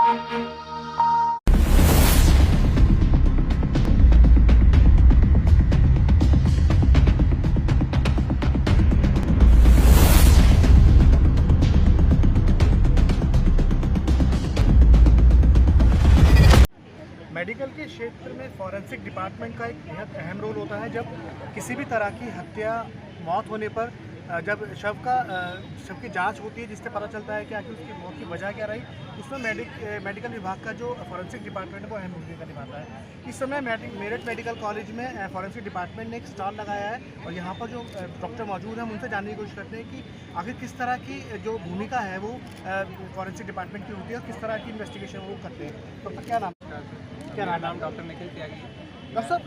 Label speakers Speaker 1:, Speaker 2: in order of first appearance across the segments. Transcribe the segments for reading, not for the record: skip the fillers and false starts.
Speaker 1: Medical के क्षेत्र में फॉरेंसिक डिपार्टमेंट का एक बेहद अहम रोल होता है। जब किसी भी तरह की हत्या, मौत होने पर जब शव की जांच होती है, जिससे पता चलता है कि आखिर उसकी मौत की वजह क्या रही, उसमें मेडिकल विभाग का जो फॉरेंसिक डिपार्टमेंट है वो अहम भूमिका निभाता है। इस समय मेरठ मेडिकल कॉलेज में फॉरेंसिक डिपार्टमेंट ने एक स्टॉल लगाया है और यहाँ पर जो डॉक्टर मौजूद हैं हम उनसे जानने की कोशिश करते हैं कि आखिर किस तरह की जो भूमिका है वो फॉरेंसिक डिपार्टमेंट की होती है और किस तरह की इन्वेस्टिगेशन वो करते हैं। तो क्या नाम
Speaker 2: नाम डॉक्टर निखिल त्यागी।
Speaker 1: डॉक्टर साहब,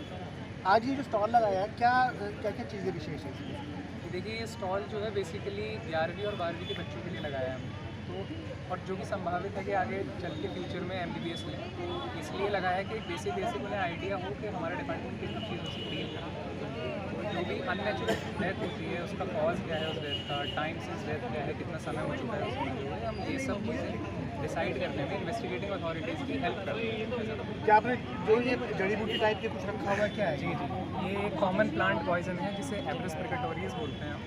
Speaker 1: आज ये जो स्टॉल लगाया है क्या क्या क्या चीज़ें विशेष है इसमें?
Speaker 2: देखिए, ये स्टॉल जो है बेसिकली 11वीं और 12वीं के बच्चों के लिए लगाया है हमने, तो और जो कि संभावित है कि आगे चल के फ्यूचर में MBBS लें, तो इसलिए लगाया है कि एक बेसिक उन्हें आइडिया हो कि हमारा डिपार्टमेंट किन चीज़ों से डील करें। जो भी अननेचुरल डेथ होती है उसका कॉज क्या है, उस डेथ का टाइम सिंस डेथ क्या है, कितना समय हो चुका है उसमें, जो है हम ये सब चीज़ें डिसाइड करने में इन्वेस्टिगेटिंग अथॉरिटीज़ की हेल्प करते हैं।
Speaker 1: क्या आपने जो ये जड़ी बूटी टाइप के कुछ रखा हुआ है क्या है?
Speaker 2: जी, ये एक कॉमन प्लांट पॉइजन है जिसे एब्रस प्रिकटोरियस बोलते हैं हम,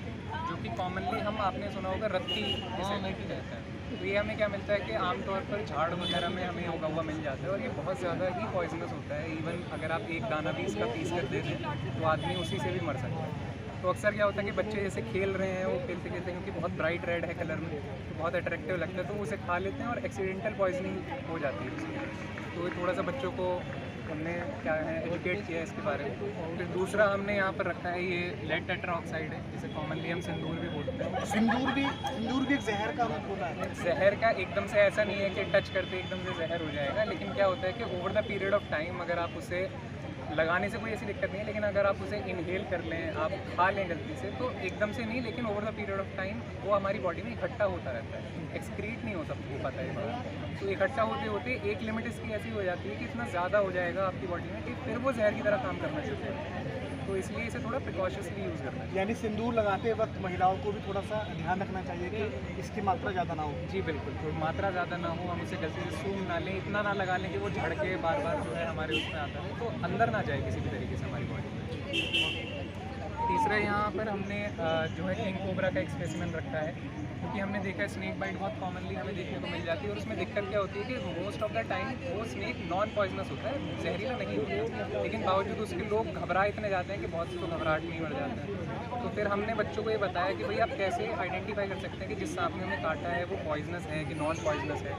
Speaker 2: जो कि कॉमनली हम आपने सुना होगा रत्ती जिसे कहते हैं। तो ये हमें क्या मिलता है कि आमतौर पर झाड़ वगैरह में हमें उगा हुआ मिल जाता है और ये बहुत ज़्यादा ही पॉइजनस होता है। इवन अगर आप एक दाना भी इसका पीस कर दे दें तो आदमी उसी से भी मर सकता है। तो अक्सर क्या होता है कि बच्चे जैसे खेल रहे हैं, वो खेलते खेलते क्योंकि बहुत ब्राइट रेड है कलर में, तो बहुत अट्रैक्टिव लगता है, तो वो उसे खा लेते हैं और एक्सीडेंटल पॉइजनिंग हो जाती है उसकी। तो थोड़ा सा बच्चों को हमने क्या है एजुकेट किया है इसके बारे में। फिर दूसरा हमने यहाँ पर रखा है ये लेड टेट्राऑक्साइड है, जिसे कॉमनली हम सिंदूर भी बोलते हैं।
Speaker 1: सिंदूर भी एक जहर का रूप होता है।
Speaker 2: जहर का एकदम से ऐसा नहीं है कि टच करते एकदम से जहर हो जाएगा, लेकिन क्या होता है कि over the period of time अगर आप उसे लगाने से कोई ऐसी दिक्कत नहीं है, लेकिन अगर आप उसे इनहेल कर लें, आप खा लें गलती से, तो एकदम से नहीं, लेकिन over the period of time वो हमारी बॉडी में इकट्ठा होता रहता है, एक्सक्रीट नहीं हो पाता है बाहर। तो इकट्ठा होते होते एक लिमिट इसकी ऐसी हो जाती है कि इतना ज़्यादा हो जाएगा आपकी बॉडी में कि फिर वो जहर की तरह काम करना शुरू करता है। तो इसलिए इसे थोड़ा प्रिकॉशसली यूज़ करना चाहिए।
Speaker 1: यानी सिंदूर लगाते वक्त महिलाओं को भी थोड़ा सा ध्यान रखना चाहिए कि इसकी मात्रा ज़्यादा ना हो।
Speaker 2: जी बिल्कुल, तो मात्रा ज़्यादा ना हो, हम उसे गलती से सूंघ ना लें, इतना ना लगा लें कि वो झड़ के बार बार जो है हमारे उसमें आता है, तो अंदर ना जाए किसी भी तरीके से हमारी बॉडी में। तीसरा यहाँ पर हमने जो है किंग कोबरा का एक स्पेसिमेन रखा है, क्योंकि हमने देखा है स्नेक बाइट बहुत कॉमनली हमें देखने को मिल जाती है और उसमें दिक्कत क्या होती है कि मोस्ट ऑफ द टाइम वो स्नेक नॉन पॉइजनस होता है, जहरीला नहीं होता है, लेकिन बावजूद उसके लोग घबरा इतने जाते हैं कि बहुत से तो घबराहट नहीं मर जाते हैं। तो फिर हमने बच्चों को ये बताया कि भाई आप कैसे आइडेंटिफाई कर सकते हैं कि जिस सांप ने हमें काटा है वो पॉइजनस है कि नॉन पॉइजनस है।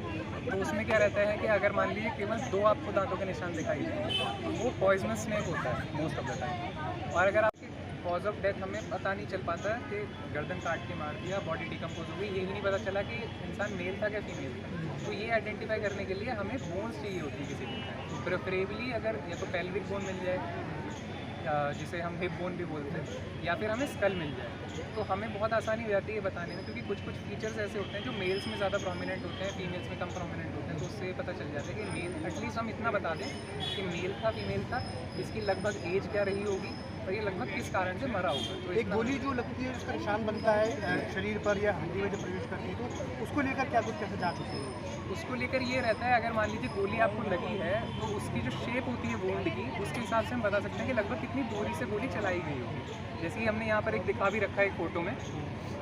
Speaker 2: तो उसमें क्या रहता है कि अगर मान लीजिए केवल 2 आपको दांतों के निशान दिखाई दें तो वो पॉइजनस स्नेक होता है मोस्ट ऑफ द टाइम। और अगर आपकी कॉज ऑफ डेथ हमें पता नहीं चल पाता कि गर्दन काट के मार दिया, बॉडी डिकम्पोज हो गई, यही नहीं पता चला कि इंसान मेल था क्या फीमेल था, तो ये आइडेंटिफाई करने के लिए हमें बोन्स चाहिए होती है किसी भी। प्रेफरेबली अगर या तो पेल्विक बोन मिल जाए, जिसे हम हिप बोन भी बोलते हैं, या फिर हमें स्कल मिल जाए, तो हमें बहुत आसानी हो जाती है बताने में, क्योंकि कुछ फीचर्स ऐसे होते हैं जो मेल्स में ज़्यादा प्रोमिनेंट होते हैं, फीमेल्स में कम प्रोमिनेंट होते हैं, तो उससे पता चल जाता है कि मेल, एटलीस्ट हम इतना बता दें कि मेल था फीमेल था, इसकी लगभग एज क्या रही होगी और ये लगभग किस कारण से मरा होगा। तो
Speaker 1: एक गोली जो लगती है उसका निशान बनता है शरीर पर या हड्डी में जब प्रवेश करती है, तो उसको लेकर क्या कुछ कैसे जांच होती है?
Speaker 2: उसको लेकर ये रहता है, अगर मान लीजिए गोली आपको लगी है तो उसकी जो शेप होती है वुंड की, उसके हिसाब से हम बता सकते हैं कि लगभग कितनी दूरी से गोली चलाई गई होगी। जैसे कि हमने यहाँ पर एक दिखा भी रखा है एक फ़ोटो में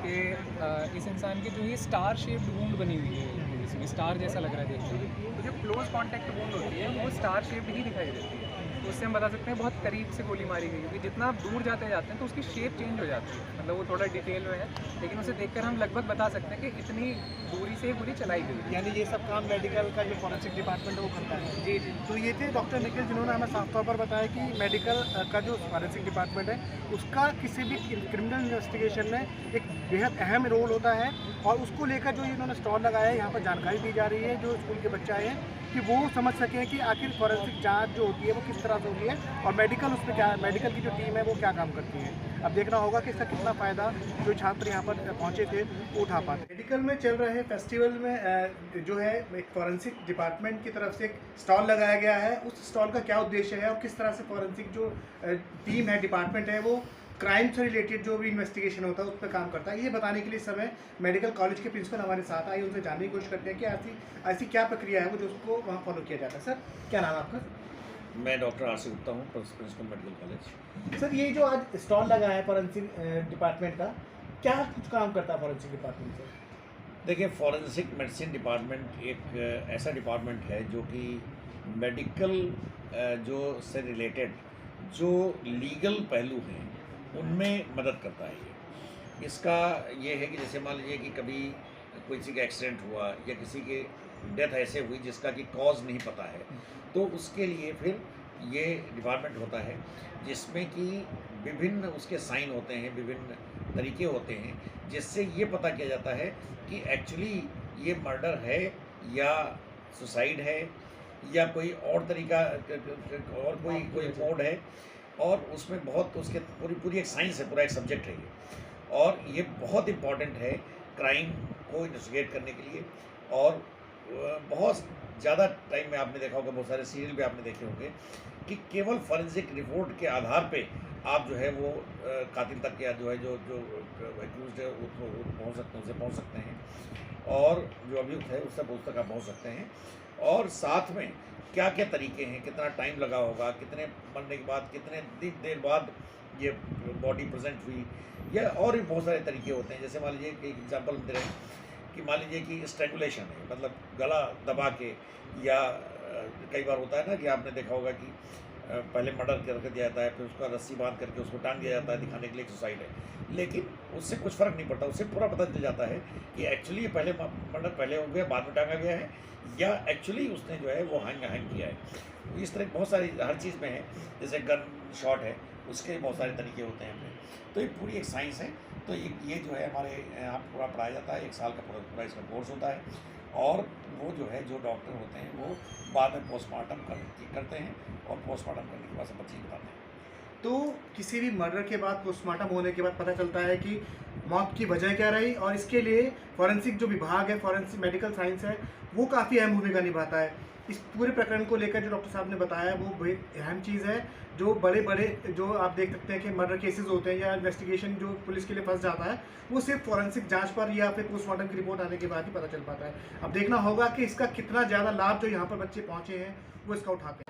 Speaker 2: कि इस इंसान की जो ये स्टार शेप्ड वुंड बनी हुई है, इसमें स्टार जैसा लग रहा है देखने में, तो जो क्लोज कॉन्टैक्ट वुंड होती है वो स्टार शेप्ड ही दिखाई देती है। तो उससे हम बता सकते हैं बहुत करीब से गोली मारी गई, क्योंकि जितना आप दूर जाते जाते हैं तो उसकी शेप चेंज हो जाती है, मतलब वो थोड़ा डिटेल में है, लेकिन उसे देखकर हम लगभग बता सकते हैं कि इतनी दूरी से गोली चलाई गई।
Speaker 1: यानी ये सब काम मेडिकल का जो फॉरेंसिक डिपार्टमेंट है वो करता है।
Speaker 2: जी जी।
Speaker 1: तो ये थे डॉक्टर निखिल, जिन्होंने हमें साफ तौर पर बताया कि मेडिकल का जो फॉरेंसिक डिपार्टमेंट है उसका किसी भी क्रिमिनल इन्वेस्टिगेशन में एक बेहद अहम रोल होता है, और उसको लेकर जो इन्होंने स्टॉल लगाया है यहाँ पर जानकारी दी जा रही है जो स्कूल के बच्चे आए हैं कि वो समझ सकें कि आखिर फॉरेंसिक जांच जो होती है वो किस तरह से होती है और मेडिकल उसमें क्या, मेडिकल की जो टीम है वो क्या काम करती है। अब देखना होगा कि इसका कितना फ़ायदा जो छात्र यहाँ पर पहुँचे थे वो उठा पाते। मेडिकल में चल रहे फेस्टिवल में जो है एक फॉरेंसिक डिपार्टमेंट की तरफ से एक स्टॉल लगाया गया है, उस स्टॉल का क्या उद्देश्य है और किस तरह से फॉरेंसिक जो टीम है, डिपार्टमेंट है, वो क्राइम से रिलेटेड जो भी इन्वेस्टिगेशन होता है उस पर काम करता है। ये बताने के लिए समय मेडिकल कॉलेज के प्रिंसिपल हमारे साथ आए, उनसे जानने की कोशिश करते हैं कि ऐसी क्या प्रक्रिया है वो जो उसको वहाँ फॉलो किया जाता है। सर, क्या नाम है आपका?
Speaker 3: मैं डॉक्टर आर.सी. गुप्ता हूँ, प्रिंसिपल मेडिकल कॉलेज।
Speaker 1: सर, ये जो आज स्टॉल लगा है फॉरेंसिक डिपार्टमेंट का, क्या कुछ काम करता है फॉरेंसिक डिपार्टमेंट से?
Speaker 3: देखिए, फॉरेंसिक मेडिसिन डिपार्टमेंट एक ऐसा डिपार्टमेंट है जो कि मेडिकल जो से रिलेटेड जो लीगल पहलू हैं उनमें मदद करता है। इसका ये है कि जैसे मान लीजिए कि कभी किसी का एक्सीडेंट हुआ या किसी की डेथ ऐसे हुई जिसका कि कॉज नहीं पता है, तो उसके लिए फिर ये डिपार्टमेंट होता है जिसमें कि विभिन्न उसके साइन होते हैं, विभिन्न तरीके होते हैं, जिससे ये पता किया जाता है कि एक्चुअली ये मर्डर है या सुसाइड है या कोई और तरीका और कोई मोड है। और उसमें बहुत उसके पूरी एक साइंस है, पूरा एक सब्जेक्ट है ये। और ये बहुत इम्पॉर्टेंट है क्राइम को इन्वेस्टिगेट करने के लिए। और बहुत ज़्यादा टाइम में आपने देखा होगा, बहुत सारे सीरियल भी आपने देखे होंगे कि केवल फॉरेंसिक रिपोर्ट के आधार पे आप जो है वो कातिल तक या जो है जो एक्यूज्ड है उसको पहुँच सकते हैं, और जो अभियुक्त है उससे उस तक आप पहुँच सकते हैं। और साथ में क्या क्या तरीके हैं, कितना टाइम लगा होगा, कितने मरने के बाद कितने देर बाद ये बॉडी प्रेजेंट हुई, या और भी बहुत सारे तरीके होते हैं। जैसे मान लीजिए एक एग्जांपल दे रहे हैं कि मान लीजिए कि स्ट्रैंगुलेशन है, मतलब गला दबा के, या कई बार होता है ना कि आपने देखा होगा कि पहले मर्डर कर दिया जाता है, फिर उसका रस्सी बांध करके उसको टांग दिया जाता है दिखाने के लिए एक सुसाइड है, लेकिन उससे कुछ फ़र्क नहीं पड़ता। उससे पूरा पता चल जाता है कि एक्चुअली पहले मर्डर पहले हो गया, बाद में टांगा गया है, या एक्चुअली उसने जो है वो हैंग किया है। इस तरह बहुत सारी हर चीज़ में है। जैसे गन शॉट है, उसके बहुत सारे तरीके होते हैं अपने। तो ये पूरी एक साइंस है। तो ये जो है हमारे यहाँ पूरा पढ़ाया जाता है, 1 साल का पूरा इसका कोर्स होता है। और वो जो है जो डॉक्टर होते हैं वो बाद में पोस्टमार्टम करते हैं, और पोस्टमार्टम करने के बाद सब चीज़ बताते हैं।
Speaker 1: तो किसी भी मर्डर के बाद पोस्टमार्टम होने के बाद पता चलता है कि मौत की वजह क्या रही, और इसके लिए फॉरेंसिक जो विभाग है, फॉरेंसिक मेडिकल साइंस है, वो काफ़ी अहम भूमिका निभाता है। इस पूरे प्रकरण को लेकर जो डॉक्टर साहब ने बताया वो बहुत अहम चीज़ है। जो बड़े जो आप देख सकते हैं कि मर्डर केसेस होते हैं या इन्वेस्टिगेशन जो पुलिस के लिए फंस जाता है, वो सिर्फ फॉरेंसिक जांच पर या फिर पोस्टमार्टम की रिपोर्ट आने के बाद ही पता चल पाता है। अब देखना होगा कि इसका कितना ज़्यादा लाभ जो यहाँ पर बच्चे पहुँचे हैं वो इसका उठाते हैं।